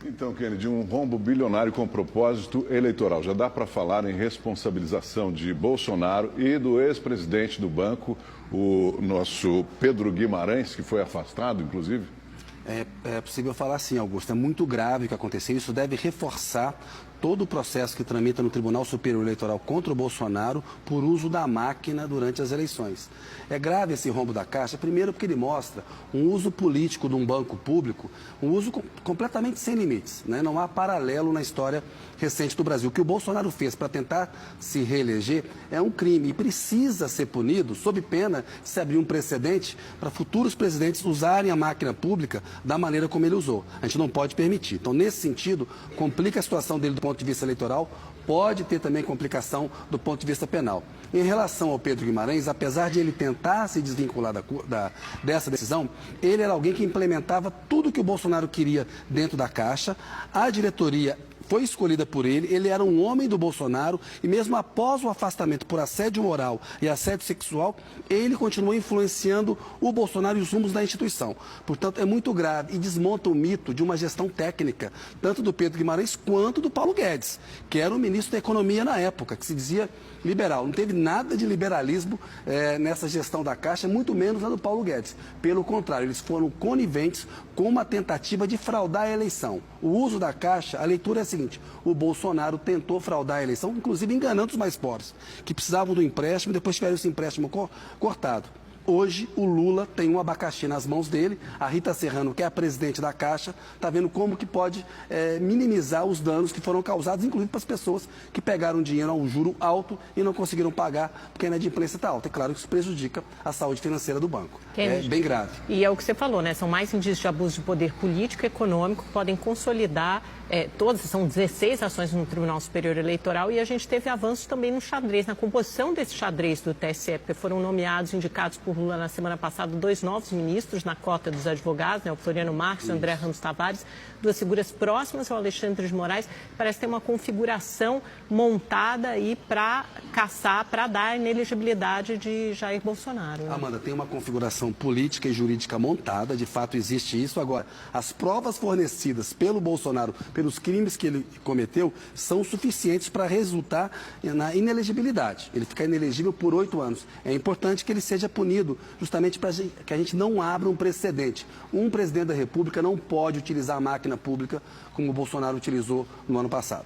Então, Kennedy, um rombo bilionário com propósito eleitoral. Já dá para falar em responsabilização de Bolsonaro e do ex-presidente do banco, o nosso Pedro Guimarães, que foi afastado, inclusive? É possível falar sim, Augusto. É muito grave o que aconteceu. Isso deve reforçar todo o processo que tramita no Tribunal Superior Eleitoral contra o Bolsonaro por uso da máquina durante as eleições. É grave esse rombo da Caixa, primeiro porque ele mostra um uso político de um banco público, um uso completamente sem limites, né? Não há paralelo na história recente do Brasil. O que o Bolsonaro fez para tentar se reeleger é um crime e precisa ser punido sob pena de se abrir um precedente para futuros presidentes usarem a máquina pública da maneira como ele usou. A gente não pode permitir. Então, nesse sentido, complica a situação dele do ponto de vista eleitoral, pode ter também complicação do ponto de vista penal. Em relação ao Pedro Guimarães, apesar de ele tentar se desvincular dessa decisão, ele era alguém que implementava tudo que o Bolsonaro queria dentro da Caixa. A diretoria foi escolhida por ele, ele era um homem do Bolsonaro e mesmo após o afastamento por assédio moral e assédio sexual, ele continuou influenciando o Bolsonaro e os rumos da instituição. Portanto, é muito grave e desmonta o mito de uma gestão técnica, tanto do Pedro Guimarães quanto do Paulo Guedes, que era o ministro da Economia na época, que se dizia liberal. Não teve nada de liberalismo nessa gestão da Caixa, muito menos na do Paulo Guedes. Pelo contrário, eles foram coniventes com uma tentativa de fraudar a eleição. O uso da Caixa, a leitura é a seguinte: o Bolsonaro tentou fraudar a eleição, inclusive enganando os mais pobres, que precisavam do empréstimo e depois tiveram esse empréstimo cortado. Hoje, o Lula tem um abacaxi nas mãos dele, a Rita Serrano, que é a presidente da Caixa, está vendo como que pode minimizar os danos que foram causados, inclusive para as pessoas que pegaram dinheiro a um juro alto e não conseguiram pagar porque a inadimplência está alta. É claro que isso prejudica a saúde financeira do banco. É bem grave. E é o que você falou, né? São mais indícios de abuso de poder político e econômico que podem consolidar são 16 ações no Tribunal Superior Eleitoral e a gente teve avanços também no xadrez, na composição desse xadrez do TSE, porque foram nomeados, indicados por Lula na semana passada, 2 novos ministros na cota dos advogados, né, o Floriano Marques e o André Ramos Tavares, 2 figuras próximas ao Alexandre de Moraes. Parece ter uma configuração montada aí para caçar, para dar a inelegibilidade de Jair Bolsonaro. Né? Amanda, tem uma configuração política e jurídica montada, de fato existe isso. Agora, as provas fornecidas pelo Bolsonaro, pelos crimes que ele cometeu, são suficientes para resultar na inelegibilidade. Ele fica inelegível por 8 anos. É importante que ele seja punido justamente para que a gente não abra um precedente. Um presidente da República não pode utilizar a máquina pública como o Bolsonaro utilizou no ano passado.